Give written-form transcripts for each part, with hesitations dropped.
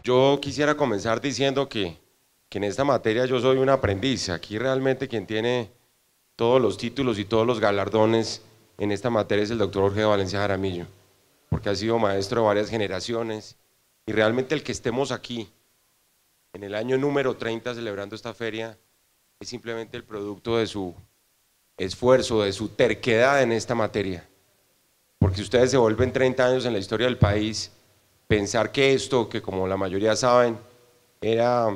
Yo quisiera comenzar diciendo que en esta materia yo soy un aprendiz. Aquí realmente quien tiene todos los títulos y todos los galardones en esta materia es el doctor Jorge Valencia Jaramillo, porque ha sido maestro de varias generaciones y realmente el que estemos aquí en el año número 30 celebrando esta feria es simplemente el producto de su esfuerzo, de su terquedad en esta materia, porque ustedes se vuelven 30 años en la historia del país, pensar que esto, que como la mayoría saben, era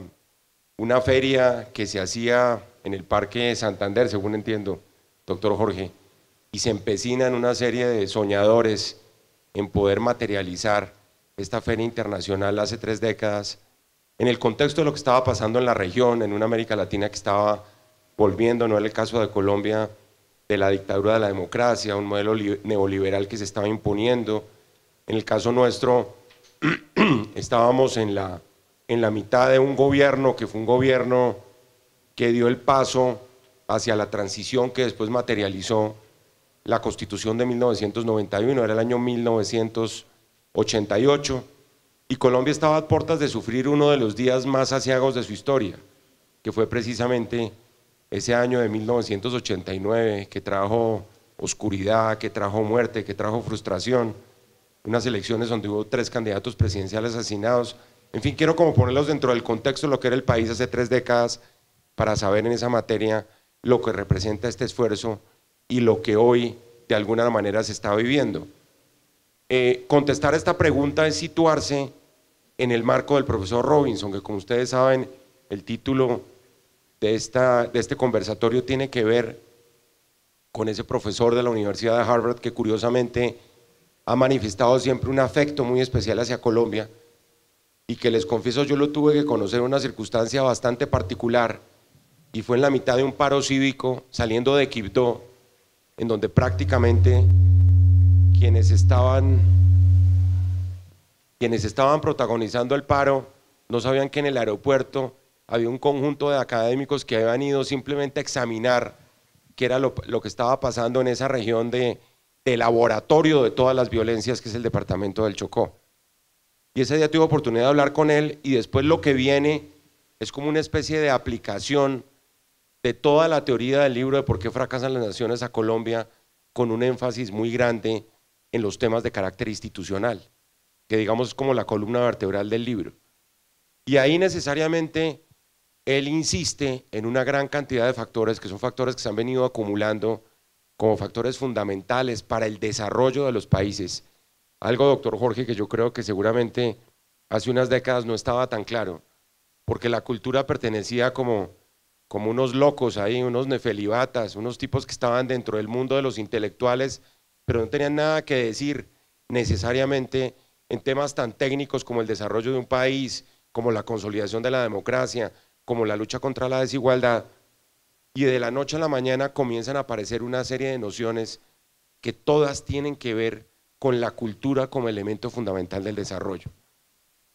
una feria que se hacía en el Parque Santander, según entiendo, doctor Jorge, y se empecinan una serie de soñadores en poder materializar esta feria internacional hace 3 décadas, en el contexto de lo que estaba pasando en la región, en una América Latina que estaba volviendo, no era el caso de Colombia, de la dictadura de la democracia, un modelo neoliberal que se estaba imponiendo. En el caso nuestro, estábamos en la mitad de un gobierno que fue un gobierno que dio el paso hacia la transición que después materializó la Constitución de 1991, era el año 1988, y Colombia estaba a puertas de sufrir uno de los días más aciagos de su historia, que fue precisamente ese año de 1989, que trajo oscuridad, que trajo muerte, que trajo frustración, unas elecciones donde hubo 3 candidatos presidenciales asesinados. En fin, quiero como ponerlos dentro del contexto de lo que era el país hace 3 décadas para saber en esa materia lo que representa este esfuerzo y lo que hoy de alguna manera se está viviendo. Contestar esta pregunta es situarse en el marco del profesor Robinson, que como ustedes saben, el título de este conversatorio tiene que ver con ese profesor de la Universidad de Harvard que curiosamente ha manifestado siempre un afecto muy especial hacia Colombia y que les confieso yo lo tuve que conocer en una circunstancia bastante particular y fue en la mitad de un paro cívico saliendo de Quibdó, en donde prácticamente quienes estaban protagonizando el paro no sabían que en el aeropuerto había un conjunto de académicos que habían ido simplemente a examinar qué era lo que estaba pasando en esa región de laboratorio de todas las violencias que es el departamento del Chocó. Y ese día tuve oportunidad de hablar con él y después lo que viene es como una especie de aplicación de toda la teoría del libro de por qué fracasan las naciones a Colombia, con un énfasis muy grande en los temas de carácter institucional, que digamos es como la columna vertebral del libro. Y ahí necesariamente él insiste en una gran cantidad de factores, que son factores que se han venido acumulando como factores fundamentales para el desarrollo de los países. Algo, doctor Jorge, que yo creo que seguramente hace unas décadas no estaba tan claro, porque la cultura pertenecía como unos locos ahí, unos nefelibatas, unos tipos que estaban dentro del mundo de los intelectuales, pero no tenían nada que decir necesariamente en temas tan técnicos como el desarrollo de un país, como la consolidación de la democracia, como la lucha contra la desigualdad, y de la noche a la mañana comienzan a aparecer una serie de nociones que todas tienen que ver con la cultura como elemento fundamental del desarrollo,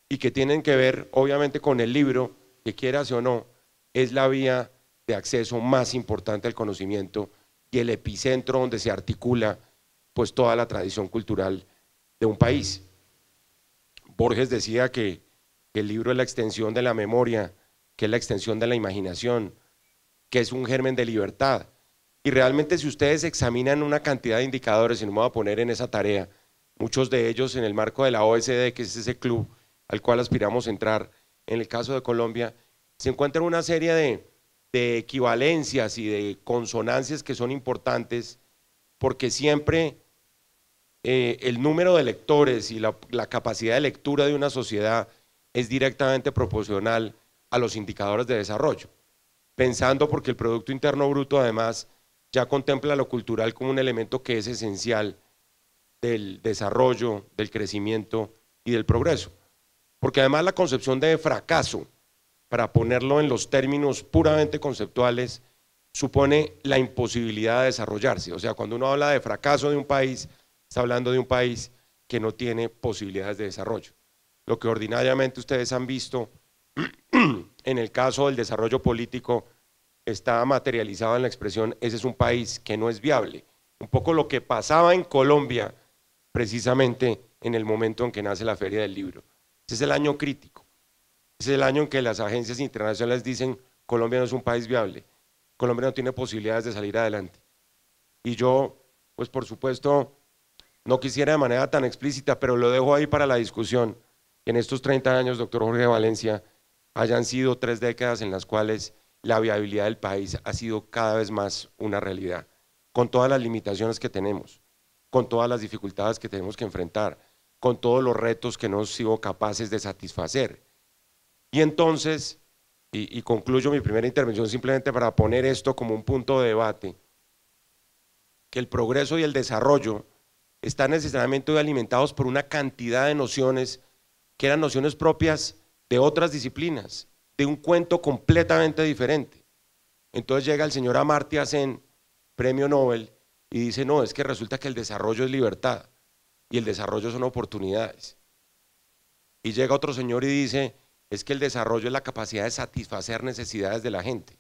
y que tienen que ver obviamente con el libro, que quieras o no, es la vía de acceso más importante al conocimiento y el epicentro donde se articula pues toda la tradición cultural de un país. Borges decía que el libro es la extensión de la memoria, que es la extensión de la imaginación, que es un germen de libertad. Y realmente si ustedes examinan una cantidad de indicadores, y no me voy a poner en esa tarea, muchos de ellos en el marco de la OECD, que es ese club al cual aspiramos a entrar, en el caso de Colombia, se encuentran una serie de equivalencias y de consonancias que son importantes, porque siempre el número de lectores y la capacidad de lectura de una sociedad es directamente proporcional a los indicadores de desarrollo, pensando porque el Producto Interno Bruto además ya contempla lo cultural como un elemento que es esencial del desarrollo, del crecimiento y del progreso, porque además la concepción de fracaso, para ponerlo en los términos puramente conceptuales, supone la imposibilidad de desarrollarse. O sea, cuando uno habla de fracaso de un país, está hablando de un país que no tiene posibilidades de desarrollo. Lo que ordinariamente ustedes han visto en el caso del desarrollo político está materializado en la expresión ese es un país que no es viable. Un poco lo que pasaba en Colombia precisamente en el momento en que nace la Feria del Libro. Ese es el año crítico. Es el año en que las agencias internacionales dicen Colombia no es un país viable, Colombia no tiene posibilidades de salir adelante. Y yo, pues por supuesto, no quisiera de manera tan explícita, pero lo dejo ahí para la discusión. En estos 30 años, doctor Jorge Valencia, hayan sido 3 décadas en las cuales la viabilidad del país ha sido cada vez más una realidad, con todas las limitaciones que tenemos, con todas las dificultades que tenemos que enfrentar, con todos los retos que no hemos sido capaces de satisfacer. Y entonces, y concluyo mi primera intervención simplemente para poner esto como un punto de debate, que el progreso y el desarrollo están necesariamente hoy alimentados por una cantidad de nociones que eran nociones propias de otras disciplinas, de un cuento completamente diferente. Entonces llega el señor Amartya Sen, premio Nobel, y dice, no, es que resulta que el desarrollo es libertad y el desarrollo son oportunidades. Y llega otro señor y dice, es que el desarrollo es la capacidad de satisfacer necesidades de la gente.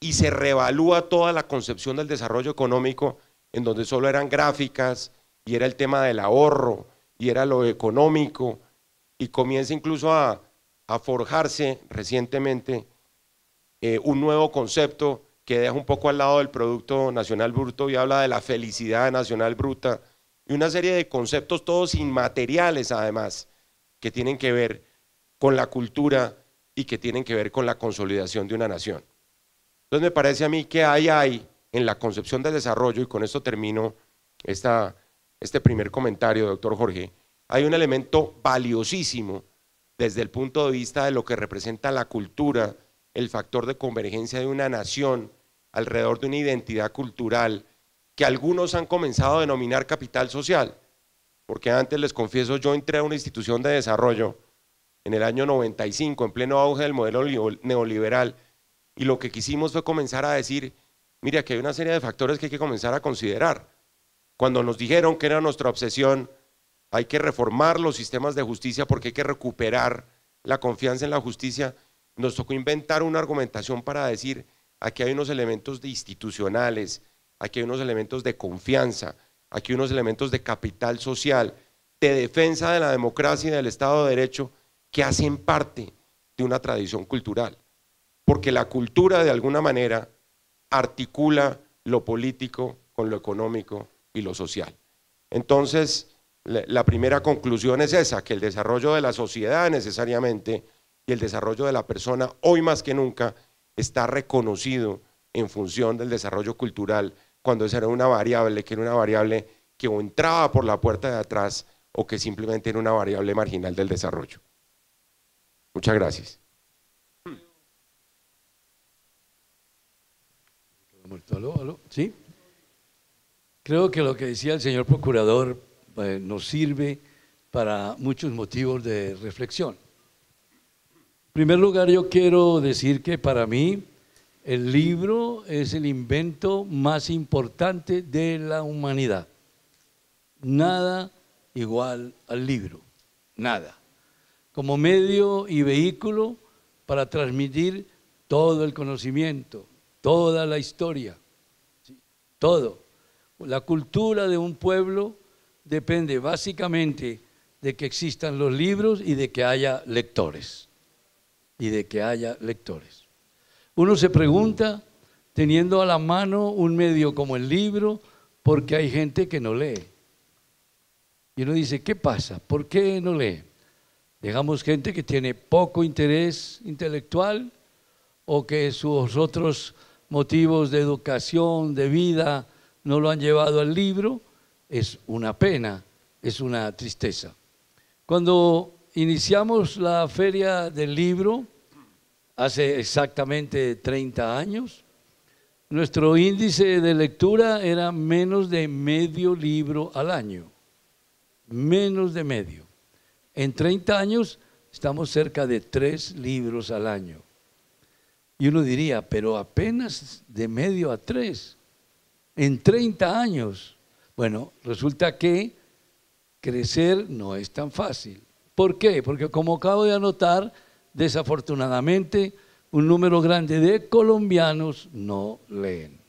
Y se reevalúa toda la concepción del desarrollo económico, en donde solo eran gráficas, y era el tema del ahorro, y era lo económico, y comienza incluso a forjarse recientemente un nuevo concepto que deja un poco al lado del Producto Nacional Bruto y habla de la felicidad nacional bruta, y una serie de conceptos todos inmateriales además, que tienen que ver con la cultura y que tienen que ver con la consolidación de una nación. Entonces me parece a mí que hay en la concepción del desarrollo, y con esto termino este primer comentario, doctor Jorge, hay un elemento valiosísimo desde el punto de vista de lo que representa la cultura, el factor de convergencia de una nación alrededor de una identidad cultural que algunos han comenzado a denominar capital social, porque antes les confieso, yo entré a una institución de desarrollo en el año 95, en pleno auge del modelo neoliberal, y lo que quisimos fue comenzar a decir, mire, aquí hay una serie de factores que hay que comenzar a considerar. Cuando nos dijeron que era nuestra obsesión, hay que reformar los sistemas de justicia porque hay que recuperar la confianza en la justicia, nos tocó inventar una argumentación para decir, aquí hay unos elementos institucionales, aquí hay unos elementos de confianza, aquí hay unos elementos de capital social, de defensa de la democracia y del Estado de Derecho, que hacen parte de una tradición cultural, porque la cultura de alguna manera articula lo político con lo económico y lo social. Entonces, la primera conclusión es esa, que el desarrollo de la sociedad necesariamente y el desarrollo de la persona hoy más que nunca está reconocido en función del desarrollo cultural, cuando esa era una variable que o entraba por la puerta de atrás o que simplemente era una variable marginal del desarrollo. Muchas gracias. ¿Sí? Creo que lo que decía el señor procurador nos sirve para muchos motivos de reflexión. En primer lugar, yo quiero decir que para mí el libro es el invento más importante de la humanidad. Nada igual al libro, nada. Como medio y vehículo para transmitir todo el conocimiento, toda la historia, todo. La cultura de un pueblo depende básicamente de que existan los libros y de que haya lectores. Uno se pregunta, teniendo a la mano un medio como el libro, ¿por qué hay gente que no lee? Y uno dice, ¿qué pasa? ¿Por qué no lee? Dejamos gente que tiene poco interés intelectual o que sus otros motivos de educación, de vida, no lo han llevado al libro. Es una pena, es una tristeza. Cuando iniciamos la Feria del Libro, hace exactamente 30 años, nuestro índice de lectura era menos de medio libro al año, menos de medio. En 30 años estamos cerca de 3 libros al año. Y uno diría, pero apenas de medio a 3, en 30 años. Bueno, resulta que crecer no es tan fácil. ¿Por qué? Porque como acabo de anotar, desafortunadamente, un número grande de colombianos no leen.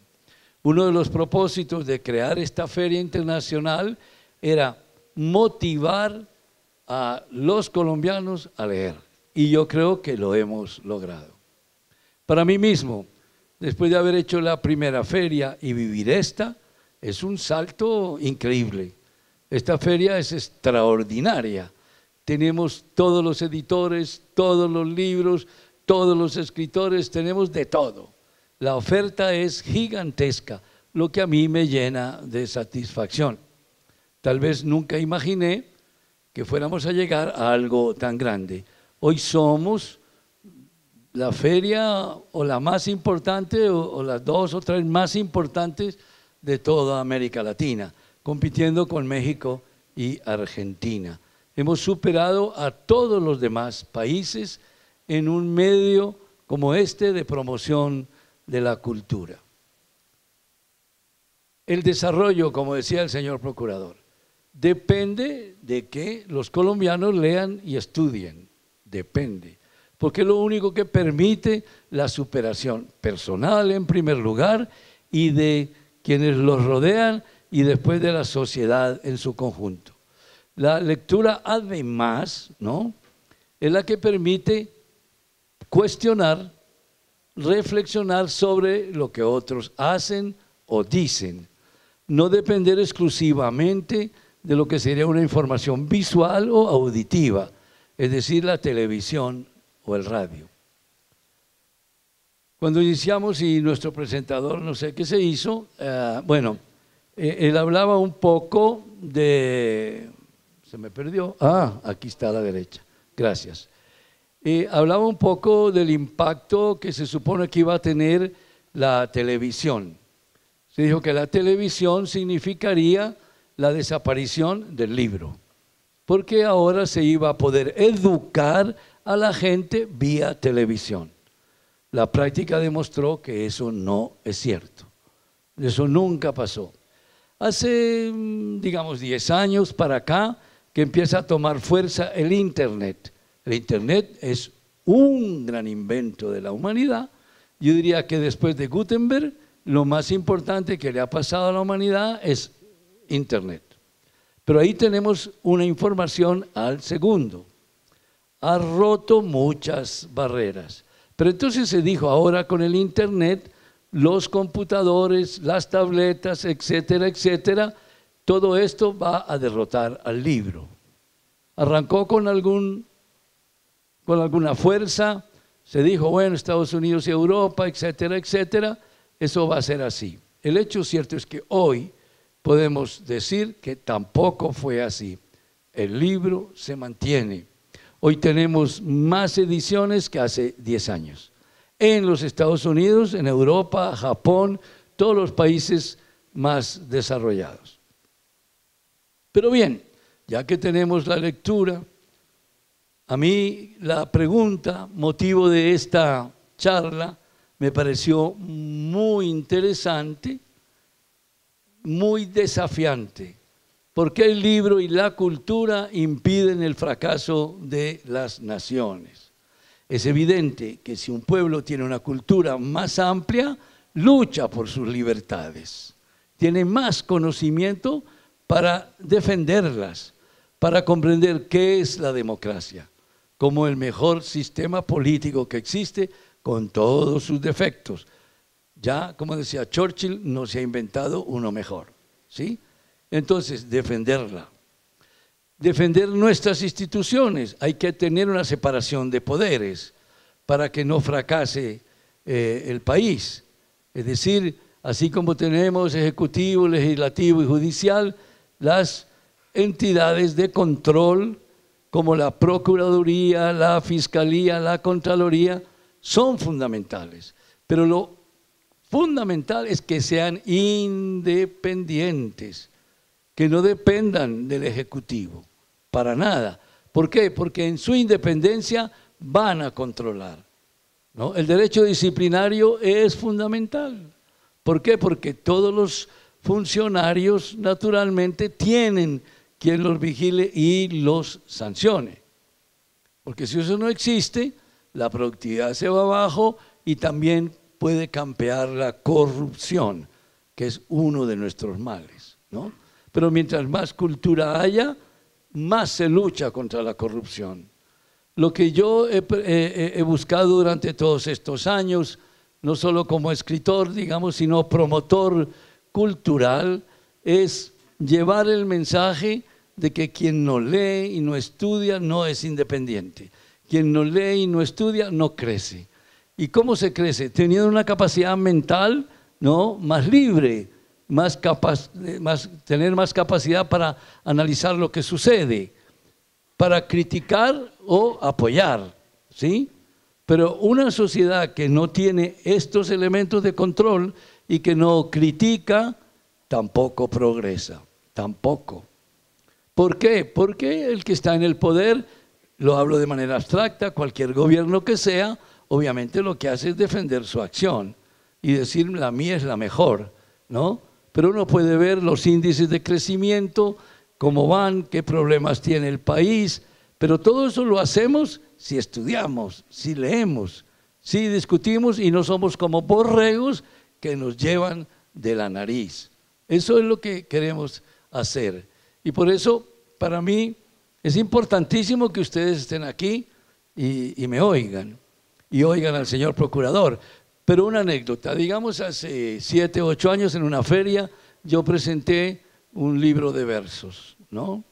Uno de los propósitos de crear esta feria internacional era motivar a los colombianos a leer y yo creo que lo hemos logrado. Para mí mismo, después de haber hecho la primera feria y vivir esta, es un salto increíble. Esta feria es extraordinaria. Tenemos todos los editores, todos los libros, todos los escritores, tenemos de todo. La oferta es gigantesca, lo que a mí me llena de satisfacción. Tal vez nunca imaginé que fuéramos a llegar a algo tan grande. Hoy somos la feria o la más importante o las 2 o 3 más importantes de toda América Latina, compitiendo con México y Argentina. Hemos superado a todos los demás países en un medio como este de promoción de la cultura. El desarrollo, como decía el señor procurador, depende de que los colombianos lean y estudien, depende, porque es lo único que permite la superación personal en primer lugar y de quienes los rodean y después de la sociedad en su conjunto. La lectura además, ¿no?, es la que permite cuestionar, reflexionar sobre lo que otros hacen o dicen, no depender exclusivamente de lo que sería una información visual o auditiva, es decir, la televisión o el radio. Cuando iniciamos y nuestro presentador, no sé qué se hizo, él hablaba un poco de… Se me perdió. Aquí está a la derecha. Gracias. Hablaba un poco del impacto que se supone que iba a tener la televisión. Se dijo que la televisión significaría la desaparición del libro, porque ahora se iba a poder educar a la gente vía televisión. La práctica demostró que eso no es cierto. Eso nunca pasó. Hace, digamos, 10 años para acá, que empieza a tomar fuerza el Internet. El Internet es un gran invento de la humanidad. Yo diría que después de Gutenberg, lo más importante que le ha pasado a la humanidad es Internet. Pero ahí tenemos una información al segundo. Ha roto muchas barreras. Pero entonces se dijo, ahora con el Internet, los computadores, las tabletas, etcétera, etcétera, todo esto va a derrotar al libro. Arrancó con alguna fuerza, se dijo, bueno, Estados Unidos y Europa, etcétera, etcétera, eso va a ser así. El hecho cierto es que hoy podemos decir que tampoco fue así. El libro se mantiene. Hoy tenemos más ediciones que hace 10 años. En los Estados Unidos, en Europa, Japón, todos los países más desarrollados. Pero bien, ya que tenemos la lectura, a mí la pregunta, motivo de esta charla, me pareció muy interesante, muy desafiante. ¿Por qué el libro y la cultura impiden el fracaso de las naciones? Es evidente que si un pueblo tiene una cultura más amplia, lucha por sus libertades, tiene más conocimiento para defenderlas, para comprender qué es la democracia, como el mejor sistema político que existe con todos sus defectos. Ya, como decía Churchill, no se ha inventado uno mejor, ¿sí? Entonces, defenderla. Defender nuestras instituciones. Hay que tener una separación de poderes para que no fracase el país. Es decir, así como tenemos ejecutivo, legislativo y judicial, las entidades de control como la Procuraduría, la Fiscalía, la Contraloría son fundamentales. Pero lo fundamental es que sean independientes, que no dependan del Ejecutivo, para nada. ¿Por qué? Porque en su independencia van a controlar, ¿no? El derecho disciplinario es fundamental. ¿Por qué? Porque todos los funcionarios naturalmente tienen quien los vigile y los sancione. Porque si eso no existe, la productividad se va abajo y también puede campear la corrupción, que es uno de nuestros males, ¿no? Pero mientras más cultura haya, más se lucha contra la corrupción. lo que yo he buscado durante todos estos años, no solo como escritor, digamos, sino promotor cultural, es llevar el mensaje de que quien no lee y no estudia no es independiente. Quien no lee y no estudia no crece. ¿Y cómo se crece? Teniendo una capacidad mental, ¿no?, más libre, tener más capacidad para analizar lo que sucede, para criticar o apoyar, ¿sí? Pero una sociedad que no tiene estos elementos de control y que no critica, tampoco progresa, tampoco. ¿Por qué? Porque el que está en el poder, lo hablo de manera abstracta, cualquier gobierno que sea, obviamente lo que hace es defender su acción y decir la mía es la mejor, ¿no? Pero uno puede ver los índices de crecimiento, cómo van, qué problemas tiene el país, pero todo eso lo hacemos si estudiamos, si leemos, si discutimos y no somos como borregos que nos llevan de la nariz. Eso es lo que queremos hacer. Y por eso, para mí, es importantísimo que ustedes estén aquí y me oigan, y oigan al señor procurador. Pero una anécdota, digamos hace 7 u 8 años en una feria, yo presenté un libro de versos, ¿no?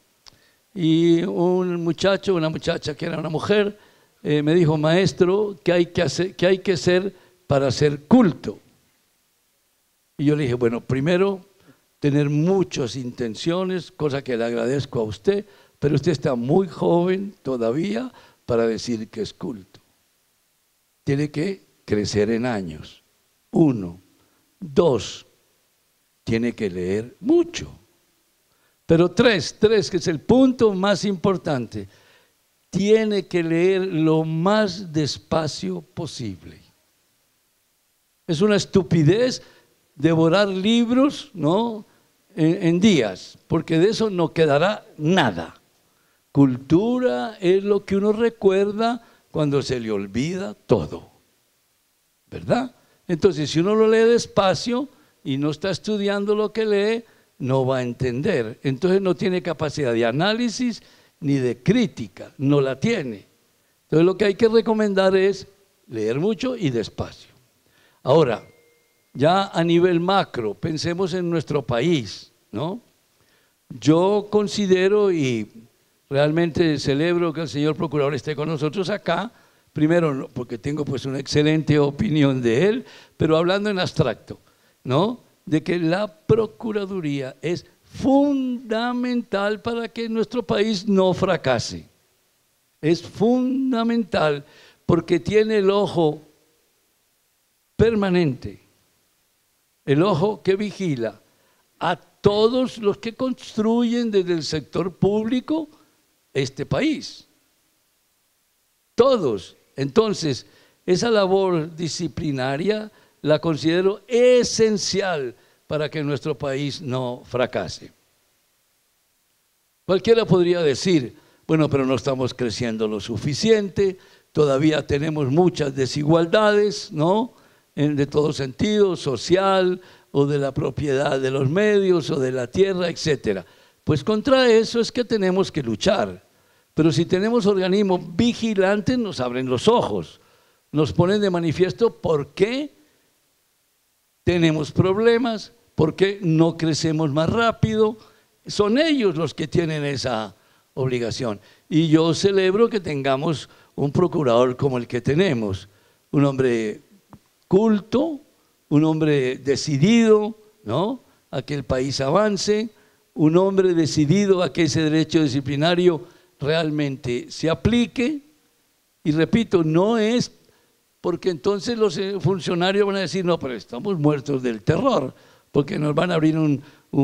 Y un muchacho, una muchacha que era una mujer, me dijo, maestro, ¿qué hay que hacer para ser culto? Y yo le dije, bueno, primero, tener muchas intenciones, cosa que le agradezco a usted, pero usted está muy joven todavía para decir que es culto. Tiene que crecer en años. 1. 2, tiene que leer mucho. Pero 3, que es el punto más importante, tiene que leer lo más despacio posible. Es una estupidez devorar libros, ¿no?, en días, porque de eso no quedará nada. Cultura es lo que uno recuerda cuando se le olvida todo, ¿verdad? Entonces, si uno lo lee despacio y no está estudiando lo que lee, no va a entender. Entonces no tiene capacidad de análisis ni de crítica, no la tiene. Entonces lo que hay que recomendar es leer mucho y despacio. Ahora, ya a nivel macro, pensemos en nuestro país, ¿no? Yo considero y realmente celebro que el señor procurador esté con nosotros acá, primero porque tengo pues una excelente opinión de él, pero hablando en abstracto, ¿no?, de que la Procuraduría es fundamental para que nuestro país no fracase. Es fundamental porque tiene el ojo permanente, el ojo que vigila a todos los que construyen desde el sector público este país. Todos. Entonces, esa labor disciplinaria la considero esencial para que nuestro país no fracase. Cualquiera podría decir, bueno, pero no estamos creciendo lo suficiente, todavía tenemos muchas desigualdades, ¿no?, de todo sentido, social o de la propiedad de los medios o de la tierra, etcétera. Pues contra eso es que tenemos que luchar. Pero si tenemos organismos vigilantes, nos abren los ojos, nos ponen de manifiesto por qué tenemos problemas, por qué no crecemos más rápido. Son ellos los que tienen esa obligación. Y yo celebro que tengamos un procurador como el que tenemos, un hombre culto, un hombre decidido, ¿no?, a que el país avance, un hombre decidido a que ese derecho disciplinario realmente se aplique. Y repito, no es porque entonces los funcionarios van a decir, no, pero estamos muertos del terror, porque nos van a abrir un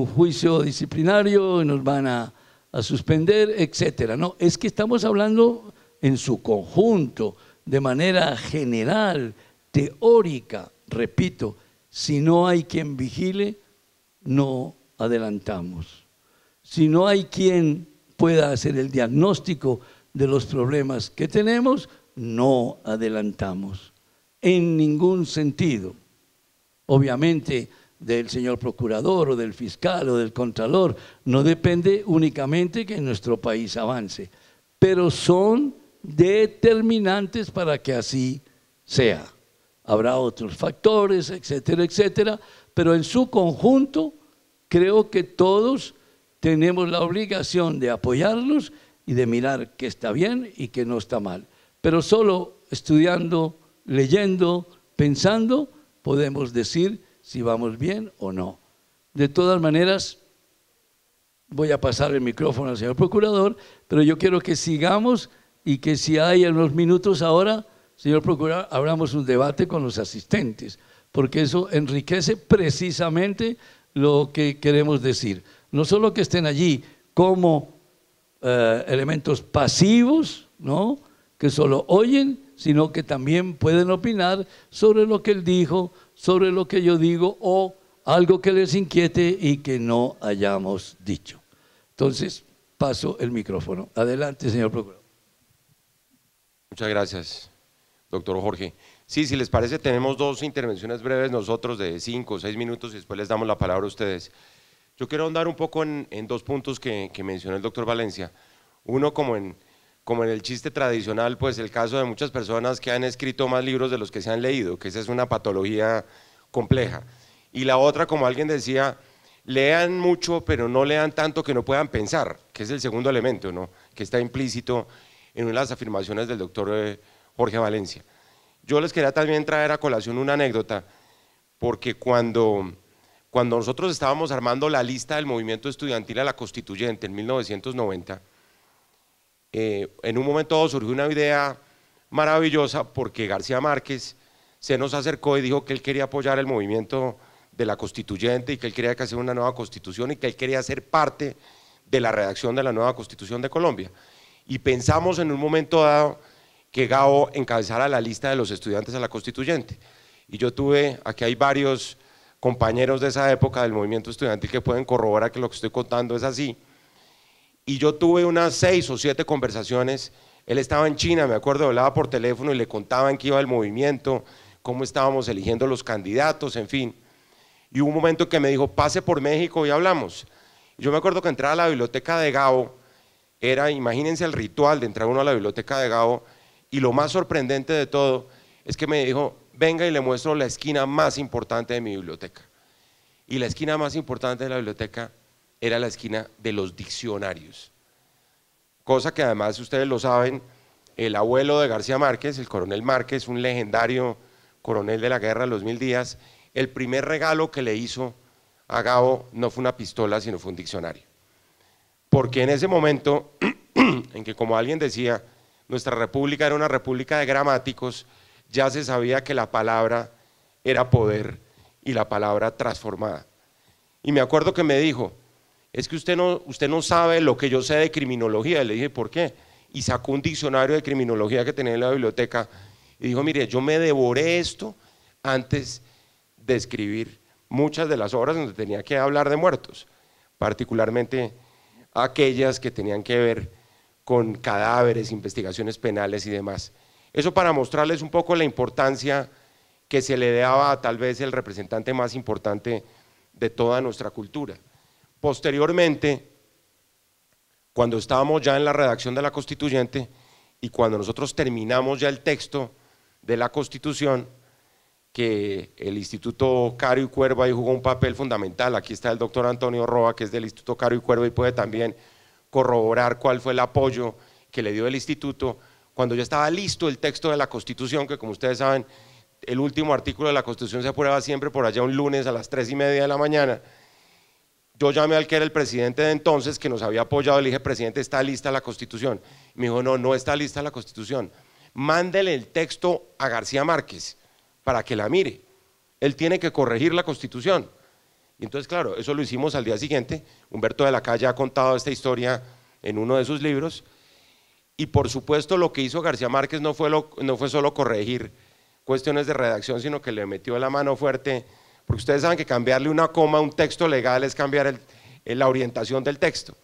juicio disciplinario y nos van a suspender, etcétera. No, es que estamos hablando en su conjunto, de manera general, teórica. Repito, si no hay quien vigile, no adelantamos. Si no hay quien pueda hacer el diagnóstico de los problemas que tenemos, no adelantamos en ningún sentido. Obviamente del señor procurador o del fiscal o del contralor no depende únicamente que nuestro país avance, pero son determinantes para que así sea. Habrá otros factores, etcétera, etcétera, pero en su conjunto creo que todos tenemos la obligación de apoyarlos y de mirar qué está bien y qué no está mal. Pero solo estudiando, leyendo, pensando, podemos decir si vamos bien o no. De todas maneras, voy a pasar el micrófono al señor procurador, pero yo quiero que sigamos y que si hay unos minutos ahora, señor procurador, abramos un debate con los asistentes, porque eso enriquece precisamente lo que queremos decir. No solo que estén allí como elementos pasivos, ¿no?, que solo oyen, sino que también pueden opinar sobre lo que él dijo, sobre lo que yo digo o algo que les inquiete y que no hayamos dicho. Entonces, paso el micrófono. Adelante, señor procurador. Muchas gracias, doctor Jorge. Sí, si les parece, tenemos dos intervenciones breves nosotros de 5 o 6 minutos y después les damos la palabra a ustedes. Yo quiero ahondar un poco en dos puntos que mencionó el doctor Valencia. Uno, como en el chiste tradicional, pues el caso de muchas personas que han escrito más libros de los que se han leído, que esa es una patología compleja. Y la otra, como alguien decía, lean mucho, pero no lean tanto que no puedan pensar, que es el segundo elemento, ¿no?, que está implícito en una de las afirmaciones del doctor Jorge Valencia. Yo les quería también traer a colación una anécdota, porque cuando nosotros estábamos armando la lista del movimiento estudiantil a la Constituyente en 1990, en un momento surgió una idea maravillosa porque García Márquez se nos acercó y dijo que él quería apoyar el movimiento de la Constituyente y que él quería hacer una nueva Constitución y que él quería ser parte de la redacción de la nueva Constitución de Colombia. Y pensamos en un momento dado que Gabo encabezara la lista de los estudiantes a la Constituyente. Y yo tuve, aquí hay varios compañeros de esa época del movimiento estudiantil que pueden corroborar que lo que estoy contando es así. Y yo tuve unas 6 o 7 conversaciones. Él estaba en China, me acuerdo, hablaba por teléfono y le contaba en qué iba el movimiento, cómo estábamos eligiendo los candidatos, en fin. Y hubo un momento que me dijo, pase por México y hablamos. Y yo me acuerdo que entrar a la biblioteca de Gabo era, imagínense el ritual de entrar uno a la biblioteca de Gabo, y lo más sorprendente de todo es que me dijo, venga y le muestro la esquina más importante de mi biblioteca. Y la esquina más importante de la biblioteca era la esquina de los diccionarios. Cosa que además, ustedes lo saben, el abuelo de García Márquez, el coronel Márquez, un legendario coronel de la guerra de los 1000 días, el primer regalo que le hizo a Gabo no fue una pistola, sino fue un diccionario. Porque en ese momento, en que como alguien decía, nuestra república era una república de gramáticos, ya se sabía que la palabra era poder y la palabra transformada. Y me acuerdo que me dijo, es que usted no sabe lo que yo sé de criminología. Y le dije, ¿por qué? Y sacó un diccionario de criminología que tenía en la biblioteca y dijo, mire, yo me devoré esto antes de escribir muchas de las obras donde tenía que hablar de muertos, particularmente aquellas que tenían que ver con cadáveres, investigaciones penales y demás. Eso para mostrarles un poco la importancia que se le daba a tal vez el representante más importante de toda nuestra cultura. Posteriormente, cuando estábamos ya en la redacción de la Constituyente y cuando nosotros terminamos ya el texto de la Constitución, que el Instituto Caro y Cuervo ahí jugó un papel fundamental, aquí está el doctor Antonio Roa, que es del Instituto Caro y Cuervo y puede también corroborar cuál fue el apoyo que le dio el instituto, cuando ya estaba listo el texto de la Constitución, que como ustedes saben, el último artículo de la Constitución se aprueba siempre por allá un lunes a las 3:30 de la mañana, yo llamé al que era el presidente de entonces, que nos había apoyado, le dije, presidente, ¿está lista la Constitución? Y me dijo, no, no está lista la Constitución, mándele el texto a García Márquez para que la mire, él tiene que corregir la Constitución. Y entonces, claro, eso lo hicimos al día siguiente. Humberto de la Calle ha contado esta historia en uno de sus libros, y por supuesto lo que hizo García Márquez no fue solo corregir cuestiones de redacción, sino que le metió la mano fuerte, porque ustedes saben que cambiarle una coma a un texto legal es cambiar la orientación del texto.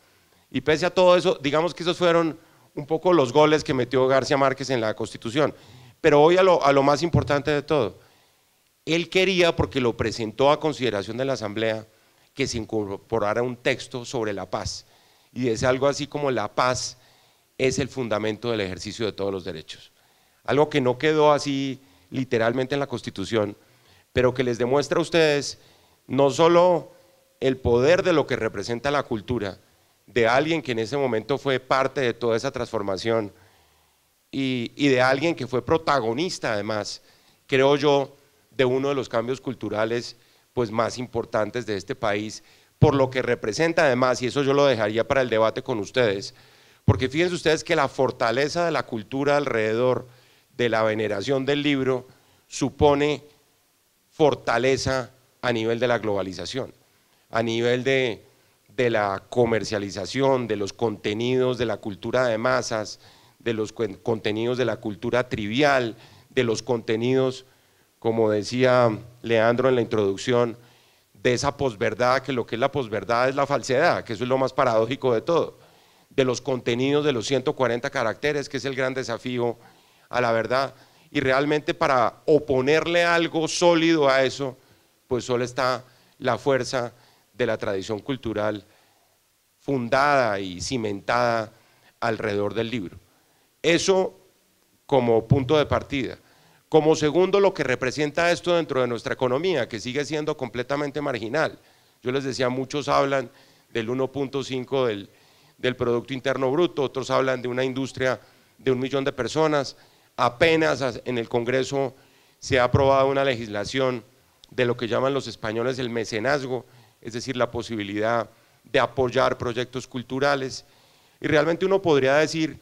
Y pese a todo eso, digamos que esos fueron un poco los goles que metió García Márquez en la Constitución. Pero hoy a lo más importante de todo, él quería, porque lo presentó a consideración de la Asamblea, que se incorporara un texto sobre la paz, y es algo así como la paz es el fundamento del ejercicio de todos los derechos. Algo que no quedó así literalmente en la Constitución, pero que les demuestra a ustedes no solo el poder de lo que representa la cultura, de alguien que en ese momento fue parte de toda esa transformación y de alguien que fue protagonista además, creo yo, de uno de los cambios culturales pues más importantes de este país, por lo que representa además, y eso yo lo dejaría para el debate con ustedes, porque fíjense ustedes que la fortaleza de la cultura alrededor de la veneración del libro supone fortaleza a nivel de la globalización, a nivel de la comercialización, de los contenidos de la cultura de masas, de los contenidos de la cultura trivial, de los contenidos, como decía Leandro en la introducción, de esa posverdad, que lo que es la posverdad es la falsedad, que eso es lo más paradójico de todo, de los contenidos de los 140 caracteres, que es el gran desafío a la verdad, y realmente para oponerle algo sólido a eso, pues solo está la fuerza de la tradición cultural fundada y cimentada alrededor del libro. Eso como punto de partida. Como segundo, lo que representa esto dentro de nuestra economía, que sigue siendo completamente marginal. Yo les decía, muchos hablan del 1.5 del Producto Interno Bruto, otros hablan de una industria de 1 millón de personas. Apenas en el Congreso se ha aprobado una legislación de lo que llaman los españoles el mecenazgo, es decir, la posibilidad de apoyar proyectos culturales, y realmente uno podría decir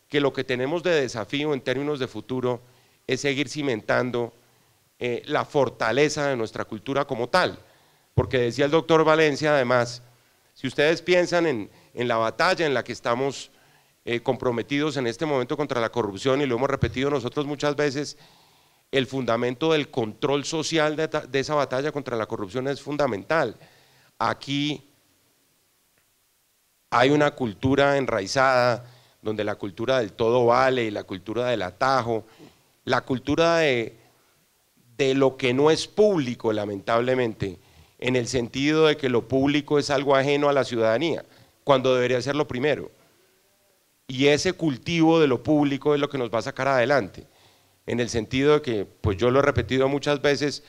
que lo que tenemos de desafío en términos de futuro es seguir cimentando la fortaleza de nuestra cultura como tal, porque decía el doctor Valencia además, si ustedes piensan en la batalla en la que estamos comprometidos en este momento contra la corrupción, y lo hemos repetido nosotros muchas veces, el fundamento del control social de esa batalla contra la corrupción es fundamental. Aquí hay una cultura enraizada, donde la cultura del todo vale y la cultura del atajo, la cultura de lo que no es público, lamentablemente, en el sentido de que lo público es algo ajeno a la ciudadanía, cuando debería ser lo primero. Y ese cultivo de lo público es lo que nos va a sacar adelante, en el sentido de que, pues yo lo he repetido muchas veces,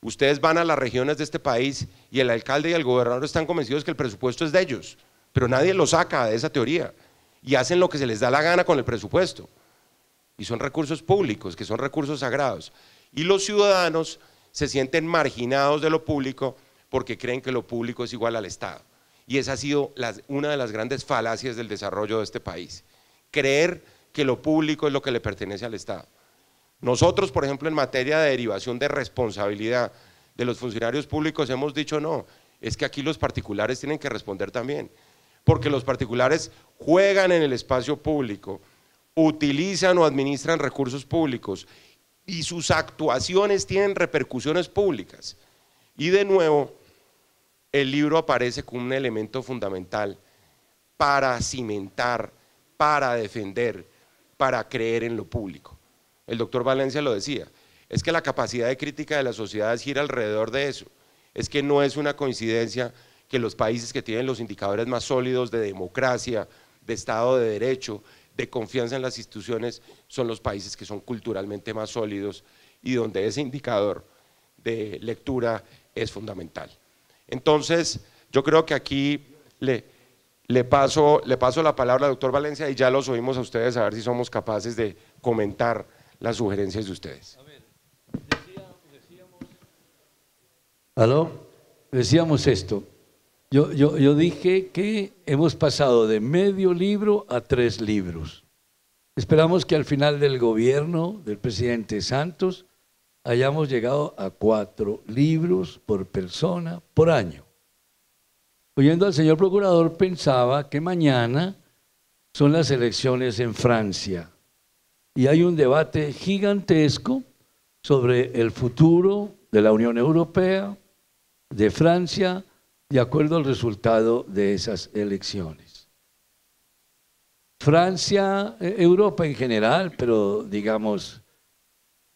ustedes van a las regiones de este país y el alcalde y el gobernador están convencidos que el presupuesto es de ellos, pero nadie lo saca de esa teoría y hacen lo que se les da la gana con el presupuesto. Y son recursos públicos, que son recursos sagrados. Y los ciudadanos se sienten marginados de lo público porque creen que lo público es igual al Estado. Y esa ha sido una de las grandes falacias del desarrollo de este país. Creer que lo público es lo que le pertenece al Estado. Nosotros, por ejemplo, en materia de derivación de responsabilidad de los funcionarios públicos hemos dicho no, es que aquí los particulares tienen que responder también, porque los particulares juegan en el espacio público, utilizan o administran recursos públicos y sus actuaciones tienen repercusiones públicas. Y de nuevo, el libro aparece como un elemento fundamental para cimentar, para defender, para creer en lo público. El doctor Valencia lo decía, es que la capacidad de crítica de la sociedad gira alrededor de eso, es que no es una coincidencia que los países que tienen los indicadores más sólidos de democracia, de Estado de Derecho, de confianza en las instituciones, son los países que son culturalmente más sólidos y donde ese indicador de lectura es fundamental. Entonces, yo creo que aquí le paso la palabra al doctor Valencia y ya los oímos a ustedes a ver si somos capaces de comentar las sugerencias de ustedes. A ver, decíamos esto. Yo dije que hemos pasado de medio libro a 3 libros. Esperamos que al final del gobierno del presidente Santos hayamos llegado a 4 libros por persona por año. Oyendo al señor procurador pensaba que mañana son las elecciones en Francia y hay un debate gigantesco sobre el futuro de la Unión Europea, de Francia, de acuerdo al resultado de esas elecciones. Francia, Europa en general, pero digamos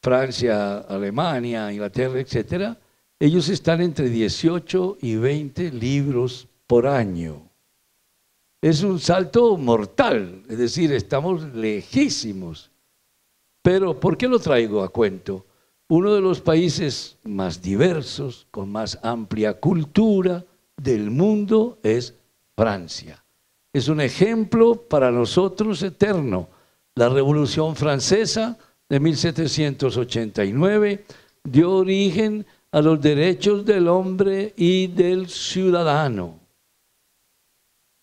Francia, Alemania, Inglaterra, etcétera, ellos están entre 18 y 20 libros por año. es un salto mortal, es decir, estamos lejísimos. Pero, ¿por qué lo traigo a cuento? Uno de los países más diversos, con más amplia cultura del mundo es Francia. Es un ejemplo para nosotros eterno. La Revolución Francesa de 1789 dio origen a los derechos del hombre y del ciudadano.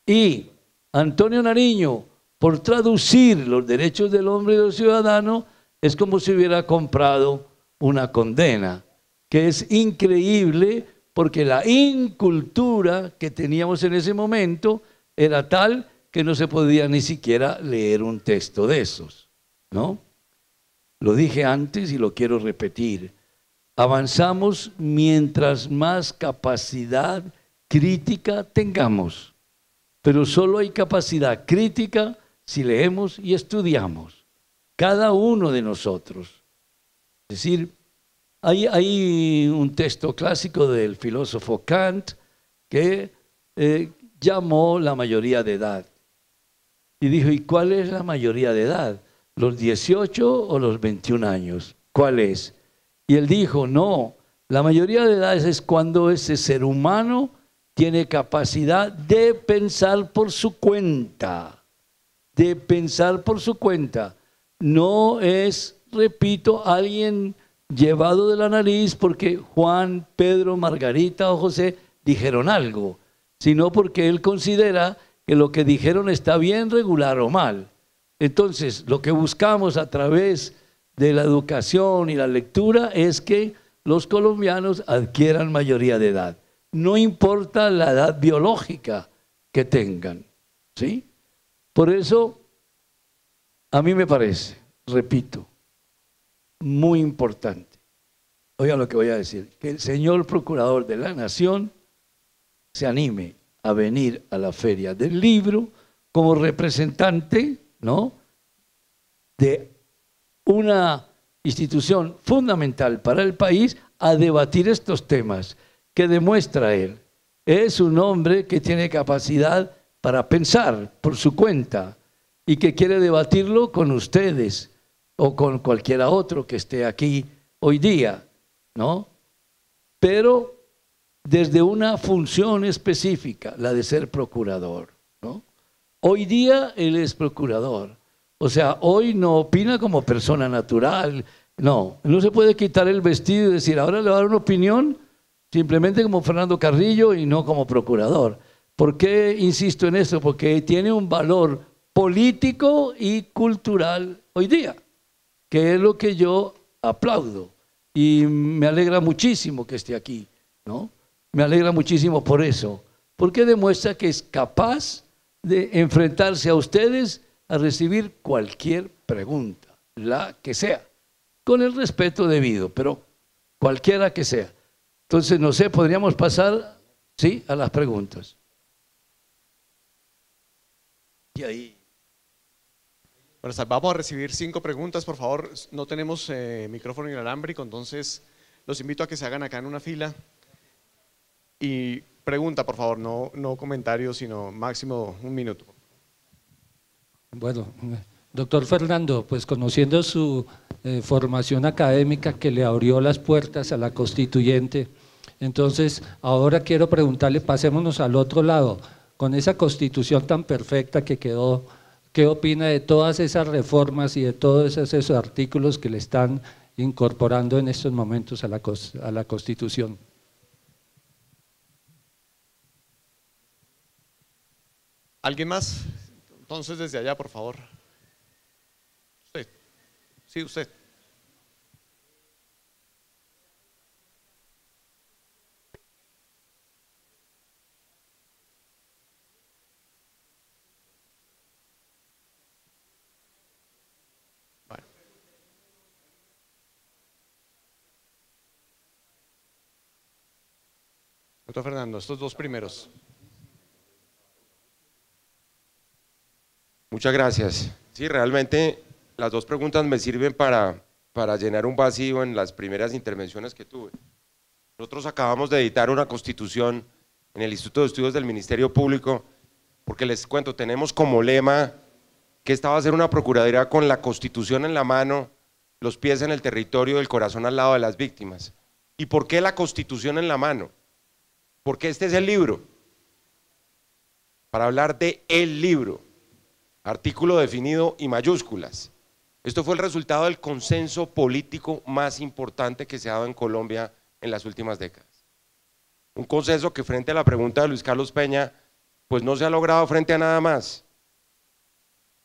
Y Antonio Nariño, por traducir los derechos del hombre y del ciudadano, es como si hubiera comprado una condena, que es increíble porque la incultura que teníamos en ese momento era tal que no se podía ni siquiera leer un texto de esos, ¿no? Lo dije antes y lo quiero repetir. Avanzamos mientras más capacidad crítica tengamos, pero solo hay capacidad crítica si leemos y estudiamos, cada uno de nosotros. Es decir, hay un texto clásico del filósofo Kant que llamó la mayoría de edad. Y dijo, ¿y cuál es la mayoría de edad? ¿Los 18 o los 21 años? ¿Cuál es? Y él dijo, no, la mayoría de edad es cuando ese ser humano tiene capacidad de pensar por su cuenta. De pensar por su cuenta. No es, repito, alguien llevado de la nariz porque Juan, Pedro, Margarita o José dijeron algo, sino porque él considera que lo que dijeron está bien, regular o mal. Entonces, lo que buscamos a través de la educación y la lectura es que los colombianos adquieran mayoría de edad. No importa la edad biológica que tengan, ¿sí? Por eso, a mí me parece, repito, muy importante, oigan lo que voy a decir, que el señor Procurador de la Nación se anime a venir a la Feria del Libro como representante, ¿no?, de una institución fundamental para el país a debatir estos temas que demuestra él. Es un hombre que tiene capacidad para pensar por su cuenta y que quiere debatirlo con ustedes o con cualquiera otro que esté aquí hoy día, ¿no? Pero desde una función específica, la de ser procurador, ¿no? Hoy día él es procurador, o sea, hoy no opina como persona natural, no se puede quitar el vestido y decir, ahora le voy a dar una opinión simplemente como Fernando Carrillo y no como procurador. ¿Por qué insisto en eso? Porque tiene un valor político y cultural hoy día, que es lo que yo aplaudo y me alegra muchísimo que esté aquí, ¿no? Me alegra muchísimo por eso, porque demuestra que es capaz de enfrentarse a ustedes a recibir cualquier pregunta, la que sea, con el respeto debido, pero cualquiera que sea. Entonces, no sé, podríamos pasar, ¿sí?, a las preguntas. Y ahí. Bueno, vamos a recibir 5 preguntas, por favor. No tenemos micrófono inalámbrico, entonces los invito a que se hagan acá en una fila. Y pregunta, por favor, no comentarios, sino máximo 1 minuto. Bueno, doctor Fernando, pues conociendo su formación académica que le abrió las puertas a la constituyente, entonces ahora quiero preguntarle, pasémonos al otro lado, con esa constitución tan perfecta que quedó, ¿qué opina de todas esas reformas y de todos esos artículos que le están incorporando en estos momentos a la constitución? ¿Alguien más? Entonces, desde allá, por favor. Usted. Sí, usted. Bueno. Doctor Fernando, estos 2 primeros. Muchas gracias. Sí, realmente las 2 preguntas me sirven para llenar un vacío en las primeras intervenciones que tuve. Nosotros acabamos de editar una constitución en el Instituto de Estudios del Ministerio Público porque les cuento, tenemos como lema que esta va a ser una procuraduría con la Constitución en la mano, los pies en el territorio y el corazón al lado de las víctimas. ¿Y por qué la Constitución en la mano? Porque este es el libro, para hablar de el libro, artículo definido y mayúsculas. Esto fue el resultado del consenso político más importante que se ha dado en Colombia en las últimas décadas. Un consenso que, frente a la pregunta de Luis Carlos Peña, pues no se ha logrado frente a nada más,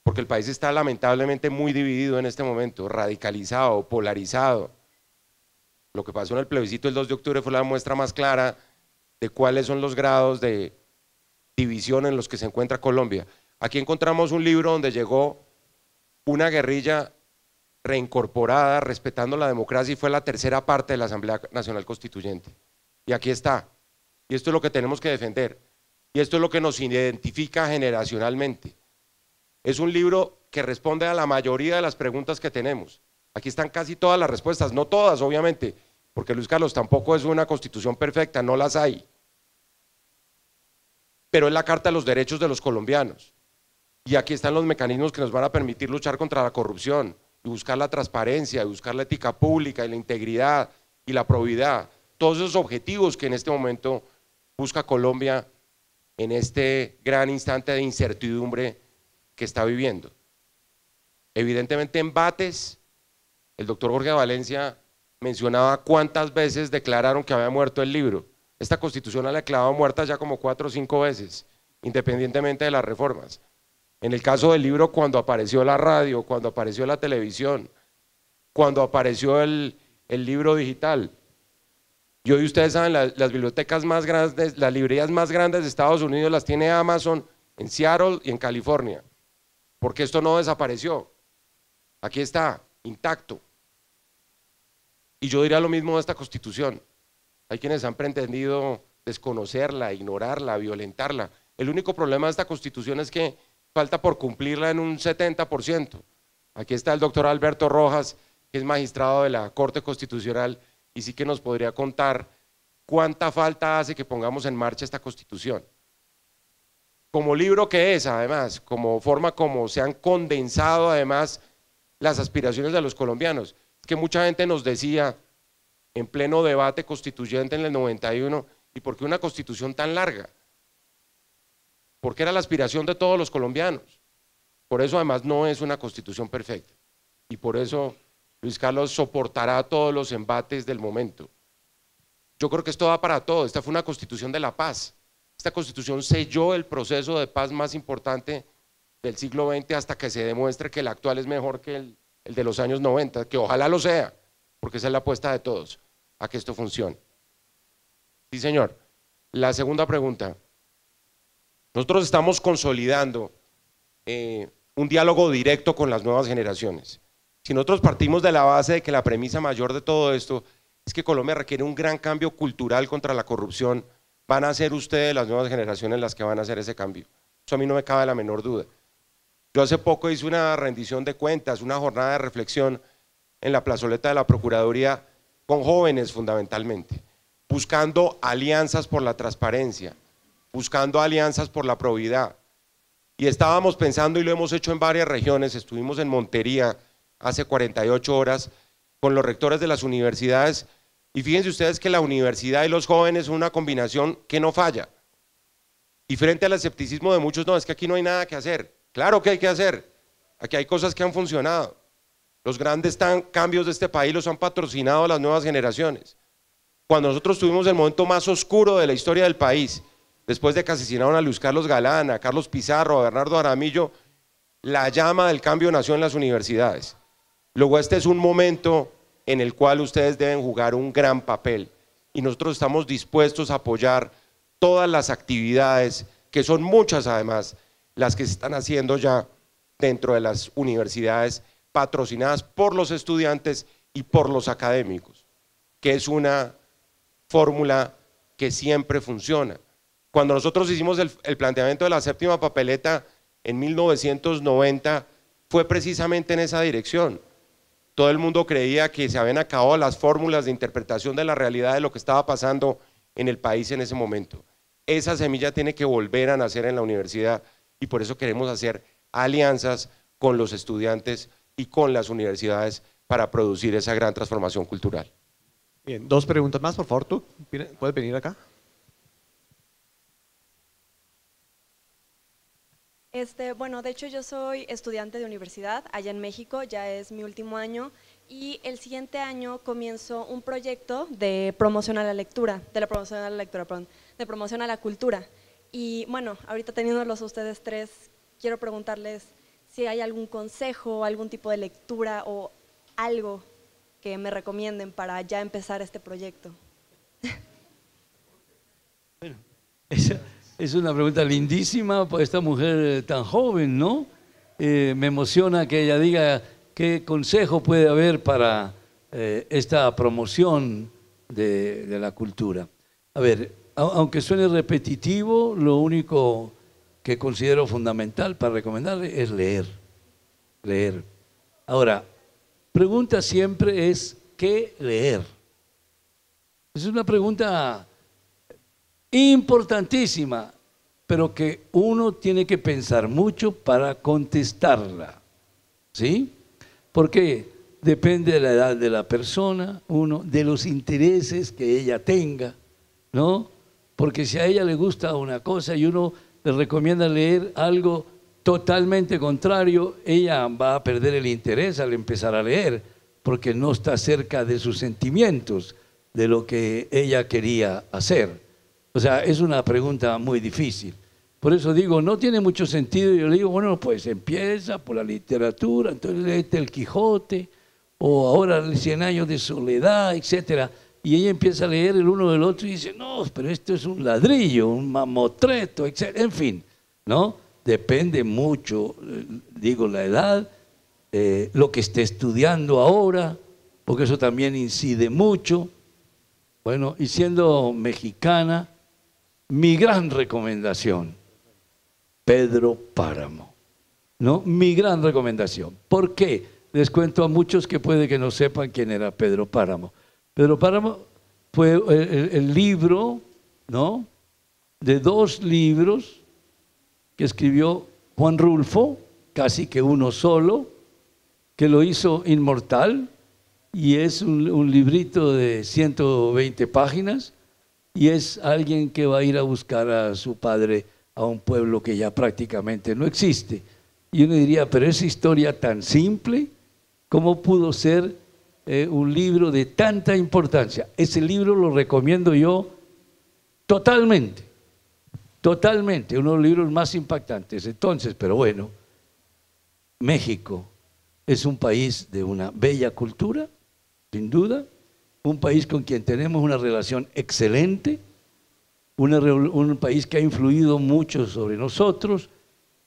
porque el país está lamentablemente muy dividido en este momento, radicalizado, polarizado. Lo que pasó en el plebiscito el 2 de octubre fue la muestra más clara de cuáles son los grados de división en los que se encuentra Colombia. Aquí encontramos un libro donde llegó una guerrilla reincorporada, respetando la democracia, y fue la tercera parte de la Asamblea Nacional Constituyente. Y aquí está. Y esto es lo que tenemos que defender. Y esto es lo que nos identifica generacionalmente. Es un libro que responde a la mayoría de las preguntas que tenemos. Aquí están casi todas las respuestas, no todas obviamente, porque Luis Carlos tampoco es una constitución perfecta, no las hay. Pero es la Carta de los Derechos de los Colombianos. Y aquí están los mecanismos que nos van a permitir luchar contra la corrupción y buscar la transparencia, y buscar la ética pública y la integridad y la probidad. Todos esos objetivos que en este momento busca Colombia en este gran instante de incertidumbre que está viviendo. Evidentemente embates, el doctor Jorge Valencia mencionaba cuántas veces declararon que había muerto el libro. Esta constitución la ha declarado muerta ya como 4 o 5 veces, independientemente de las reformas. En el caso del libro, cuando apareció la radio, cuando apareció la televisión, cuando apareció el libro digital. Y hoy ustedes saben, las bibliotecas más grandes, las librerías más grandes de Estados Unidos las tiene Amazon en Seattle y en California, porque esto no desapareció, aquí está, intacto. Y yo diría lo mismo de esta Constitución. Hay quienes han pretendido desconocerla, ignorarla, violentarla. El único problema de esta Constitución es que falta por cumplirla en un 70%. Aquí está el doctor Alberto Rojas, que es magistrado de la Corte Constitucional, y sí que nos podría contar cuánta falta hace que pongamos en marcha esta Constitución. Como libro que es, además, como forma como se han condensado además las aspiraciones de los colombianos. Es que mucha gente nos decía en pleno debate constituyente en el 91, ¿y por qué una Constitución tan larga? Porque era la aspiración de todos los colombianos. Por eso además no es una Constitución perfecta, y por eso Luis Carlos soportará todos los embates del momento. Yo creo que esto da para todo. Esta fue una Constitución de la paz. Esta Constitución selló el proceso de paz más importante del siglo XX hasta que se demuestre que el actual es mejor que el de los años 90, que ojalá lo sea, porque esa es la apuesta de todos, a que esto funcione. Sí, señor. La segunda pregunta. Nosotros estamos consolidando un diálogo directo con las nuevas generaciones. Si nosotros partimos de la base de que la premisa mayor de todo esto es que Colombia requiere un gran cambio cultural contra la corrupción, van a ser ustedes, las nuevas generaciones, las que van a hacer ese cambio. Eso a mí no me cabe la menor duda. Yo hace poco hice una rendición de cuentas, una jornada de reflexión en la plazoleta de la Procuraduría con jóvenes fundamentalmente, buscando alianzas por la transparencia, buscando alianzas por la probidad. Y estábamos pensando, y lo hemos hecho en varias regiones, estuvimos en Montería hace 48 horas con los rectores de las universidades, y fíjense ustedes que la universidad y los jóvenes son una combinación que no falla. Y frente al escepticismo de muchos, no, es que aquí no hay nada que hacer. Claro que hay que hacer, aquí hay cosas que han funcionado. Los grandes cambios de este país los han patrocinado las nuevas generaciones. Cuando nosotros tuvimos el momento más oscuro de la historia del país, después de que asesinaron a Luis Carlos Galán, a Carlos Pizarro, a Bernardo Aramillo, la llama del cambio nació en las universidades. Luego este es un momento en el cual ustedes deben jugar un gran papel, y nosotros estamos dispuestos a apoyar todas las actividades, que son muchas además, las que se están haciendo ya dentro de las universidades, patrocinadas por los estudiantes y por los académicos, que es una fórmula que siempre funciona. Cuando nosotros hicimos el planteamiento de la séptima papeleta en 1990, fue precisamente en esa dirección. Todo el mundo creía que se habían acabado las fórmulas de interpretación de la realidad de lo que estaba pasando en el país en ese momento. Esa semilla tiene que volver a nacer en la universidad, y por eso queremos hacer alianzas con los estudiantes y con las universidades para producir esa gran transformación cultural. Bien, 2 preguntas más, por favor, tú, ¿puedes venir acá? Bueno, de hecho yo soy estudiante de universidad allá en México, ya es mi último año y el siguiente año comienzo un proyecto de promoción a la lectura, de promoción a la cultura. Y bueno, ahorita teniéndolos a ustedes 3, quiero preguntarles si hay algún consejo, algún tipo de lectura o algo que me recomienden para ya empezar este proyecto. Bueno, esa es una pregunta lindísima por esta mujer tan joven, ¿no? Me emociona que ella diga qué consejo puede haber para esta promoción de la cultura. A ver, aunque suene repetitivo, lo único que considero fundamental para recomendarle es leer. Leer. Ahora, pregunta siempre es ¿qué leer? Es una pregunta importantísima, pero que uno tiene que pensar mucho para contestarla, ¿sí? Porque depende de la edad de la persona, de los intereses que ella tenga, ¿no? Porque si a ella le gusta una cosa y uno le recomienda leer algo totalmente contrario, ella va a perder el interés al empezar a leer, porque no está cerca de sus sentimientos, de lo que ella quería hacer. O sea, es una pregunta muy difícil. Por eso digo, no tiene mucho sentido. Yo le digo, bueno, pues empieza por la literatura, entonces léete El Quijote, o ahora el 100 años de soledad, etcétera. Y ella empieza a leer el uno del otro y dice, no, pero esto es un ladrillo, un mamotreto, etcétera. En fin, ¿no? Depende mucho, digo, la edad, lo que esté estudiando ahora, porque eso también incide mucho. Bueno, y siendo mexicana, mi gran recomendación, Pedro Páramo, ¿no? Mi gran recomendación. ¿Por qué? Les cuento a muchos que puede que no sepan quién era Pedro Páramo. Pedro Páramo fue el libro, ¿no?, de 2 libros que escribió Juan Rulfo, casi que uno solo, que lo hizo inmortal, y es un librito de 120 páginas, y es alguien que va a ir a buscar a su padre a un pueblo que ya prácticamente no existe. Y uno diría, pero esa historia tan simple, ¿cómo pudo ser un libro de tanta importancia? Ese libro lo recomiendo yo totalmente, totalmente, uno de los libros más impactantes. Entonces, pero bueno, México es un país de una bella cultura, sin duda, un país con quien tenemos una relación excelente, un país que ha influido mucho sobre nosotros,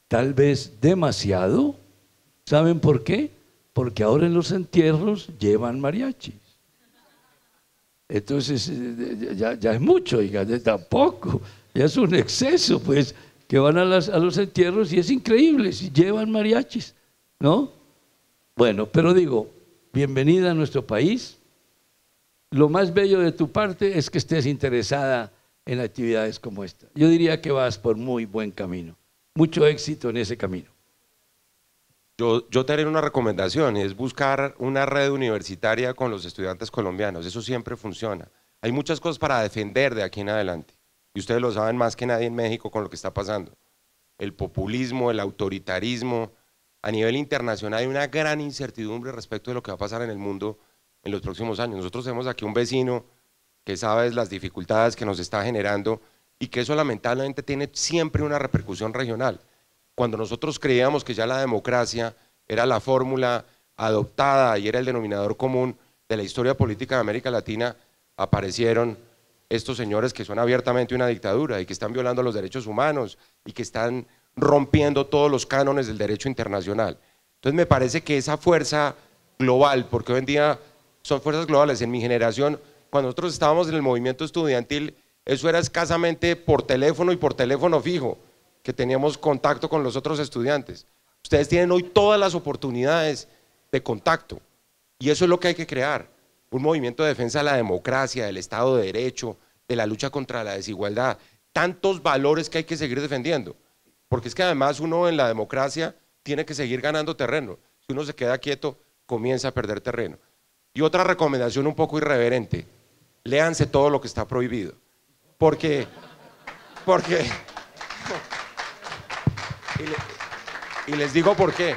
tal vez demasiado. ¿Saben por qué? Porque ahora en los entierros llevan mariachis. Entonces ya es mucho, tampoco, ya es un exceso, pues, que van a los entierros y es increíble, si llevan mariachis, ¿no? Bueno, pero digo, bienvenida a nuestro país. Lo más bello de tu parte es que estés interesada en actividades como esta. Yo diría que vas por muy buen camino. Mucho éxito en ese camino. Yo te haré una recomendación, es buscar una red universitaria con los estudiantes colombianos. Eso siempre funciona. Hay muchas cosas para defender de aquí en adelante. Y ustedes lo saben más que nadie en México con lo que está pasando. El populismo, el autoritarismo. A nivel internacional hay una gran incertidumbre respecto de lo que va a pasar en el mundo en los próximos años. Nosotros tenemos aquí un vecino que sabe las dificultades que nos está generando y que eso lamentablemente tiene siempre una repercusión regional. Cuando nosotros creíamos que ya la democracia era la fórmula adoptada y era el denominador común de la historia política de América Latina, aparecieron estos señores que son abiertamente una dictadura y que están violando los derechos humanos y que están rompiendo todos los cánones del derecho internacional. Entonces me parece que esa fuerza global, porque hoy en día son fuerzas globales, en mi generación, cuando nosotros estábamos en el movimiento estudiantil, eso era escasamente por teléfono y por teléfono fijo, que teníamos contacto con los otros estudiantes. Ustedes tienen hoy todas las oportunidades de contacto y eso es lo que hay que crear, un movimiento de defensa de la democracia, del Estado de Derecho, de la lucha contra la desigualdad, tantos valores que hay que seguir defendiendo. porque es que además uno en la democracia tiene que seguir ganando terreno. Si uno se queda quieto, comienza a perder terreno. Y otra recomendación un poco irreverente, léanse todo lo que está prohibido, porque y les digo por qué.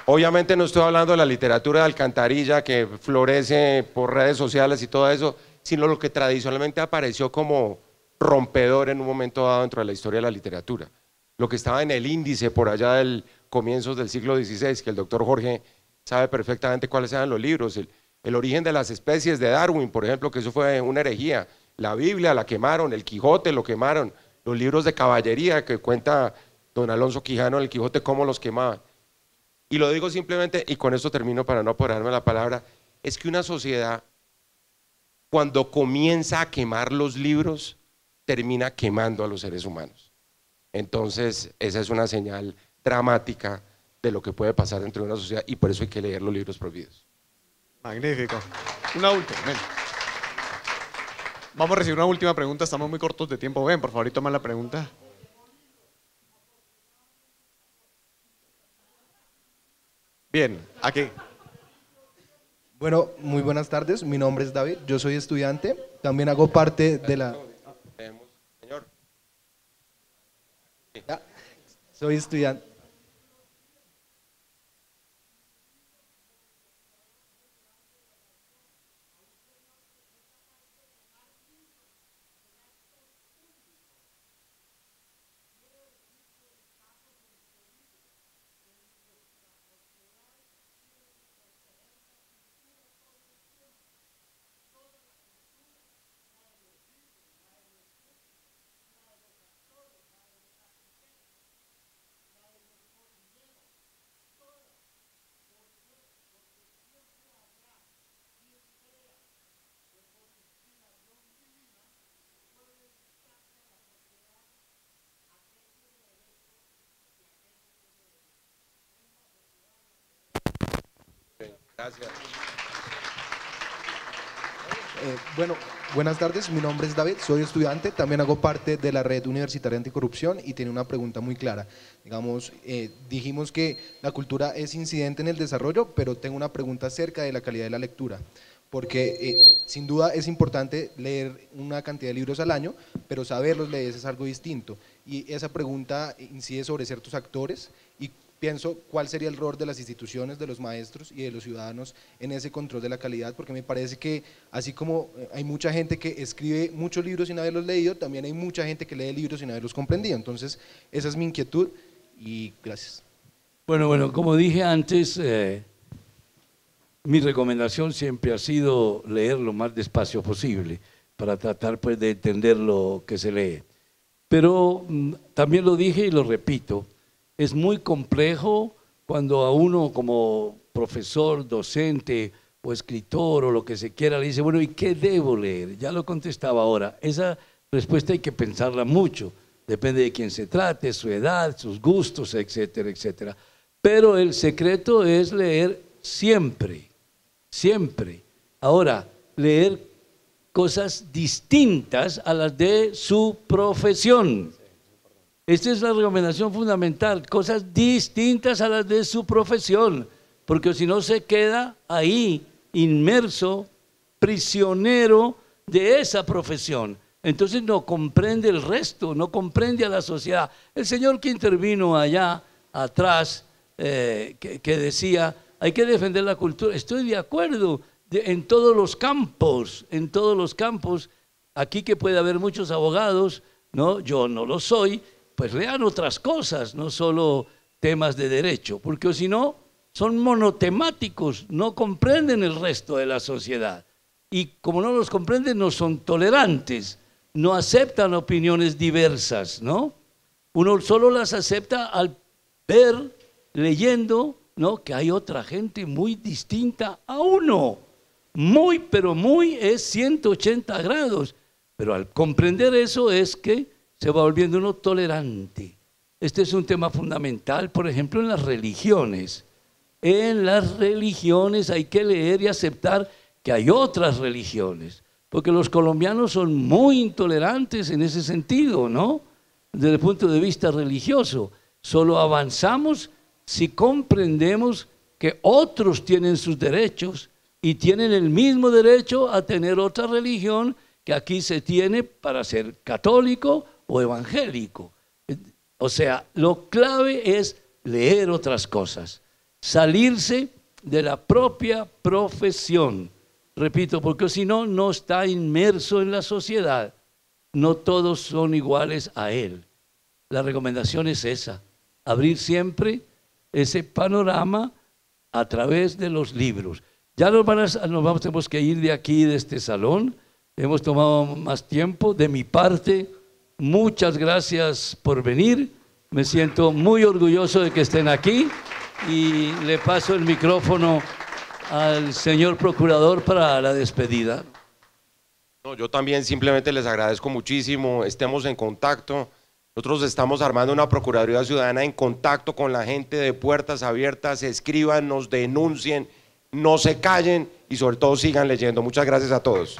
Obviamente no estoy hablando de la literatura de alcantarilla que florece por redes sociales y todo eso, sino lo que tradicionalmente apareció como rompedor en un momento dado dentro de la historia de la literatura. Lo que estaba en el índice por allá del comienzos del siglo XVI, que el doctor Jorge sabe perfectamente cuáles eran los libros, el origen de las especies de Darwin, por ejemplo, que eso fue una herejía, la Biblia la quemaron, el Quijote lo quemaron, los libros de caballería que cuenta don Alonso Quijano en el Quijote, cómo los quemaban. Y lo digo simplemente, y con esto termino para no apoderarme la palabra, es que una sociedad, cuando comienza a quemar los libros, termina quemando a los seres humanos. Entonces, esa es una señal dramática de lo que puede pasar dentro de una sociedad, y por eso hay que leer los libros prohibidos. Magnífico. Una última. Ven. Vamos a recibir una última pregunta, estamos muy cortos de tiempo. Ven, por favor, y toma la pregunta. Bien, aquí. Bueno, muy buenas tardes, mi nombre es David, yo soy estudiante, también hago parte de la... Señor. Soy estudiante. Gracias. Bueno, buenas tardes, mi nombre es David, soy estudiante, también hago parte de la Red Universitaria Anticorrupción y tiene una pregunta muy clara. Digamos, dijimos que la cultura es incidente en el desarrollo, pero tengo una pregunta acerca de la calidad de la lectura, porque sin duda es importante leer una cantidad de libros al año, pero saberlos leer es algo distinto. Y esa pregunta incide sobre ciertos actores y pienso cuál sería el rol de las instituciones, de los maestros y de los ciudadanos en ese control de la calidad, porque me parece que así como hay mucha gente que escribe muchos libros sin haberlos leído, también hay mucha gente que lee libros sin haberlos comprendido. Entonces, esa es mi inquietud y gracias. Bueno, como dije antes, mi recomendación siempre ha sido leer lo más despacio posible para tratar pues de entender lo que se lee. Pero también lo dije y lo repito, es muy complejo cuando a uno como profesor, docente o escritor o lo que se quiera le dice, bueno, ¿y qué debo leer? Ya lo contestaba ahora. Esa respuesta hay que pensarla mucho. Depende de quién se trate, su edad, sus gustos, etcétera, etcétera. Pero el secreto es leer siempre, siempre. Ahora, leer cosas distintas a las de su profesión. Esta es la recomendación fundamental, cosas distintas a las de su profesión, porque si no se queda ahí inmerso, prisionero de esa profesión. Entonces no comprende el resto, no comprende a la sociedad. El señor que intervino allá atrás, que decía, hay que defender la cultura, estoy de acuerdo, en todos los campos, aquí que puede haber muchos abogados, ¿no? Yo no lo soy, pues lean otras cosas, no solo temas de derecho, porque si no, son monotemáticos, no comprenden el resto de la sociedad. Y como no los comprenden, no son tolerantes, no aceptan opiniones diversas, ¿no? Uno solo las acepta al ver, leyendo, ¿no? Que hay otra gente muy distinta a uno. Muy, pero muy es 180 grados. Pero al comprender eso es que se va volviendo uno tolerante. Este es un tema fundamental, por ejemplo, en las religiones. En las religiones hay que leer y aceptar que hay otras religiones, porque los colombianos son muy intolerantes en ese sentido, ¿no? desde el punto de vista religioso. Solo avanzamos si comprendemos que otros tienen sus derechos y tienen el mismo derecho a tener otra religión que aquí se tiene para ser católico o evangélico. O sea, lo clave es leer otras cosas, salirse de la propia profesión. Repito, porque si no, no está inmerso en la sociedad. No todos son iguales a él. La recomendación es esa, abrir siempre ese panorama a través de los libros. Ya tenemos que ir de aquí, de este salón. Hemos tomado más tiempo. De mi parte, muchas gracias por venir. Me siento muy orgulloso de que estén aquí y le paso el micrófono al señor procurador para la despedida. No, yo también simplemente les agradezco muchísimo, estemos en contacto. Nosotros estamos armando una Procuraduría Ciudadana en contacto con la gente, de puertas abiertas. Escriban, nos denuncien, no se callen y sobre todo sigan leyendo. Muchas gracias a todos.